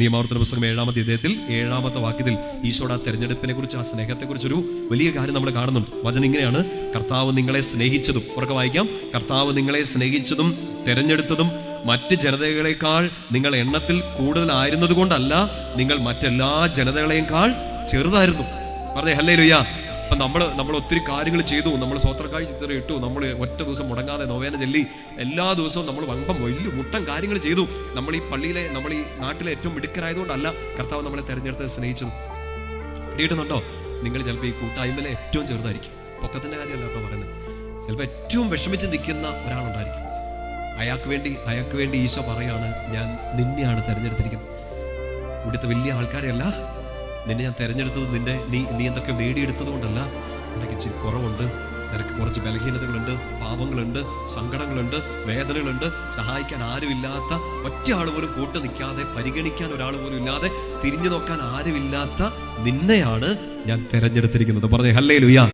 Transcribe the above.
നിയമാവർത്തന പുസ്തകം 7-ാം അധ്യായത്തിൽ 7-ാമത്തെ വാക്യത്തിൽ ഈശോയുടെ തെരഞ്ഞെടുപ്പിനെ കുറിച്ച്, ആ സ്നേഹത്തെക്കുറിച്ചൊരു വലിയ കാര്യം നമ്മൾ കാണുന്നുണ്ട്. വചനം ഇങ്ങനെയാണ്: കർത്താവ് നിങ്ങളെ സ്നേഹിച്ചതും, ഉറക്കെ വായിക്കാം, കർത്താവ് നിങ്ങളെ സ്നേഹിച്ചതും തെരഞ്ഞെടുത്തതും മറ്റ് ജനതകളെക്കാൾ നിങ്ങൾ എണ്ണത്തിൽ കൂടുതലായിരുന്നത് കൊണ്ടല്ല, നിങ്ങൾ മറ്റെല്ലാ ജനതകളെക്കാൾ ചെറുതായിരുന്നു. പറഞ്ഞേ ഹല്ലേലൂയ. അപ്പം നമ്മൾ ഒത്തിരി കാര്യങ്ങൾ ചെയ്തു. നമ്മൾ സ്വോത്രക്കാഴ്ച ചിത്രം ഇട്ടു, നമ്മൾ ഒറ്റ ദിവസം മുടങ്ങാതെ നൊവേന ചൊല്ലി എല്ലാ ദിവസവും നമ്മൾ വമ്പം വലിയ മുട്ടൻ കാര്യങ്ങൾ ചെയ്തു. നമ്മൾ ഈ പള്ളിയിലെ, നമ്മൾ ഈ നാട്ടിലെ ഏറ്റവും മിടുക്കരായതുകൊണ്ടല്ല കർത്താവ് നമ്മളെ തെരഞ്ഞെടുത്ത് സ്നേഹിച്ചത്. പിടിയിട്ടുന്നുണ്ടോ? നിങ്ങൾ ചിലപ്പോൾ ഈ കൂട്ടായ്മയിലെ ഏറ്റവും ചെറുതായിരിക്കും. പൊക്കത്തിൻ്റെ കാര്യമല്ല കേട്ടോ പറയുന്നത്. ചിലപ്പോൾ ഏറ്റവും വിഷമിച്ച് നിൽക്കുന്ന ഒരാളുണ്ടായിരിക്കും. അയാൾക്ക് വേണ്ടി ഈശോ പറയാണ്, ഞാൻ നിന്നെയാണ് തെരഞ്ഞെടുത്തിരിക്കുന്നത്. ഇവിടുത്തെ വലിയ ആൾക്കാരെയല്ല, നിന്നെ ഞാൻ തെരഞ്ഞെടുത്തത് നീ എന്തൊക്കെ നേടിയെടുത്തത് കൊണ്ടല്ല. നിനക്ക് ഇച്ചിരി കുറവുണ്ട്, നിനക്ക് കുറച്ച് ബലഹീനതകളുണ്ട്, പാപങ്ങളുണ്ട്, സങ്കടങ്ങളുണ്ട്, വേദനകളുണ്ട്. സഹായിക്കാൻ ആരുമില്ലാത്ത, ഒറ്റ ആൾ പോലും കൂട്ട് നിൽക്കാതെ, പരിഗണിക്കാൻ ഒരാൾ പോലും ഇല്ലാതെ, തിരിഞ്ഞു നോക്കാൻ ആരുമില്ലാത്ത നിന്നെയാണ് ഞാൻ തെരഞ്ഞെടുത്തിരിക്കുന്നത്. പറഞ്ഞേ ഹല്ലേലൂയ.